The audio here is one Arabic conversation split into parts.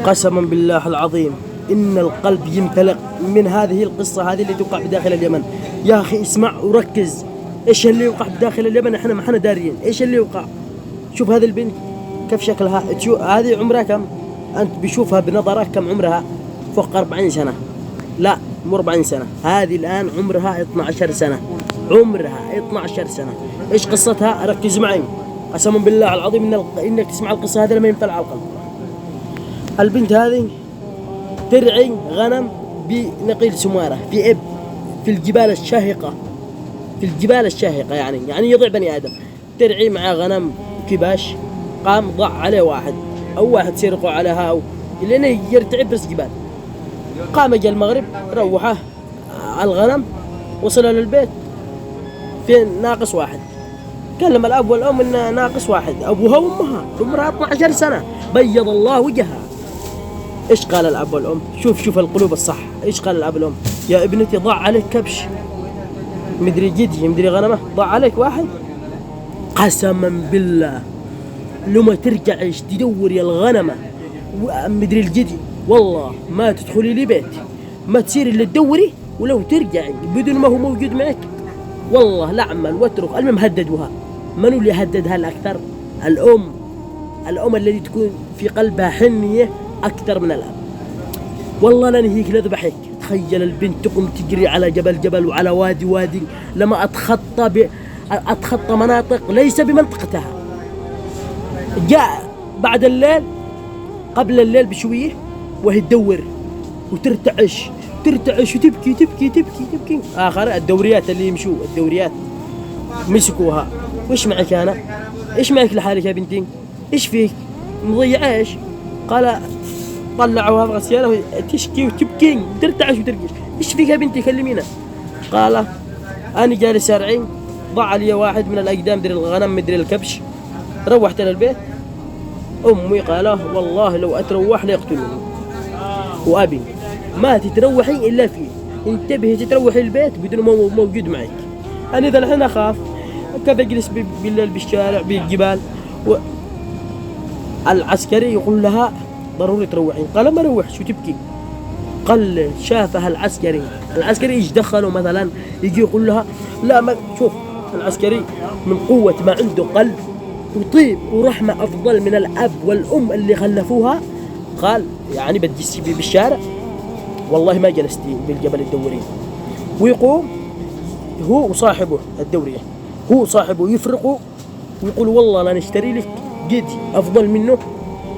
قسما بالله العظيم إن القلب يمتلئ من هذه القصة هذه اللي توقع بداخل اليمن. يا أخي اسمع وركز، إيش اللي يوقع بداخل اليمن؟ إحنا ما إحنا دارين إيش اللي يوقع. شوف هذه البنت كيف شكلها، هذه عمرها كم؟ أنت بشوفها بنظرك كم عمرها؟ فوق 40 سنة، لا مو 40 سنة، هذه الآن عمرها 12 سنة، عمرها 12 سنة. إيش قصتها؟ ركز معي قسما بالله العظيم إنك تسمع القصة هذه لما ينطلع على القلب. البنت هذه ترعي غنم بنقيل سمارة في الجبال الشاهقة، في الجبال الشاهقة يعني يضع بني آدم. ترعي مع غنم كباش، قام ضع عليه واحد أو واحد سيرقوا عليها أو لأنه يرتعب بس جبال. قام جاء المغرب روحه الغنم، وصل للبيت في ناقص واحد. كلم الأب والأم إن ناقص واحد، أبوها وأمها عمرها 12 سنة بيض الله وجهها. إيش قال الأب والأم؟ شوف القلوب الصح. إيش قال الأب والأم؟ يا ابنتي ضع عليك كبش مدري جدي مدري غنمه، ضع عليك واحد. قسما بالله لو ما ترجعيش تدوري الغنمة ومدري الجدي والله ما تدخلي لي بيت، ما تصيري اللي تدوري، ولو ترجعي بدون ما هو موجود معك والله لا عمل واترك. المهم هددوها. منو اللي هددها الأكثر؟ الأم التي تكون في قلبها حنية أكثر من الأب. والله لنهيك لذبحك. تخيل البنت تقوم تجري على جبل وعلى وادي لما أتخطى مناطق ليس بمنطقتها. جاء بعد الليل قبل الليل بشوية وهي تدور وترتعش وتبكي. آخر الدوريات اللي يمشوا الدوريات مسكوها. وإيش معك أنا؟ إيش معك لحالك يا بنتي؟ إيش فيك؟ مضيعة إيش؟ قال طلعوها في غسالة وهي تشكي وتبكي ترتعش وترقش. إيش فيك يا بنتي كلمينا؟ قال أنا جالس أرعي، ضع لي واحد من الأقدام مدري الغنم مدري الكبش. روحت للبيت، أمي قال والله لو أتروح ليقتلوني، وأبي ما تتروحي إلا فيه، انتبهي تتروحي البيت بدون ما موجود معك. أنا إذا الحين أخاف كيف أجلس بالليل بالشارع بالجبال. العسكري يقول لها ضروري تروحين. قال ما روح شو تبكي؟ قال شافها العسكري ايش دخله مثلا يجي يقول لها لا ما شوف العسكري من قوة ما عنده قلب وطيب ورحمة أفضل من الأب والأم اللي خلفوها. قال يعني بتجلسي بالشارع والله ما جلستي بالجبل الدوري. ويقوم هو وصاحبه الدورية هو صاحبه يفرقوا ويقول والله لا نشتري لك جدي أفضل منه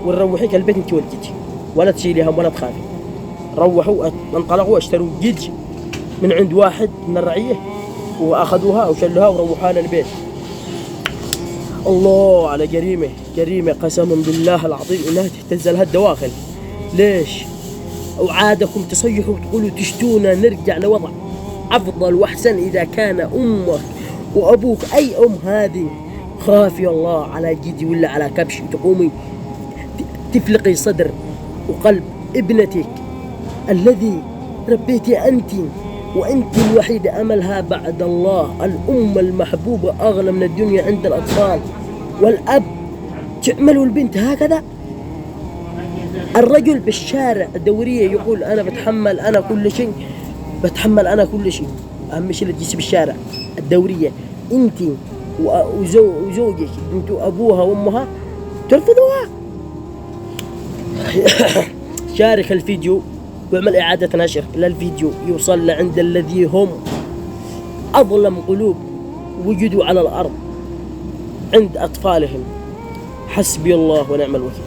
ونروحيك البيت انت والجدي ولا تشيلي هم ولا تخافي. روحوا انطلقوا اشتروا جدي من عند واحد من الرعية وأخذوها وشلوها وروحوها للبيت. الله على جريمة قسما بالله العظيم إنها تهتز لها الدواخل. ليش؟ وعادكم تصيحوا وتقولوا تشتونا نرجع لوضع أفضل وأحسن. إذا كان أمك وأبوك أي أم هذه خافي الله على جدي ولا على كبش تقومي تفلقي صدر وقلب ابنتك الذي ربيتي أنت، وأنت الوحيدة أملها بعد الله. الأم المحبوبة أغلى من الدنيا عند الأطفال والأب. تعملوا البنت هكذا. الرجل بالشارع الدورية يقول أنا بتحمل أنا كل شيء، أهم شيء تجلسي بالشارع الدورية أنت وزوجك أنتوا أبوها وأمها ترفضوها. شارك الفيديو واعمل إعادة نشر للفيديو يوصل لعند الذي هم أظلم قلوب وجدوا على الأرض عند أطفالهم. حسبي الله ونعم الوكيل.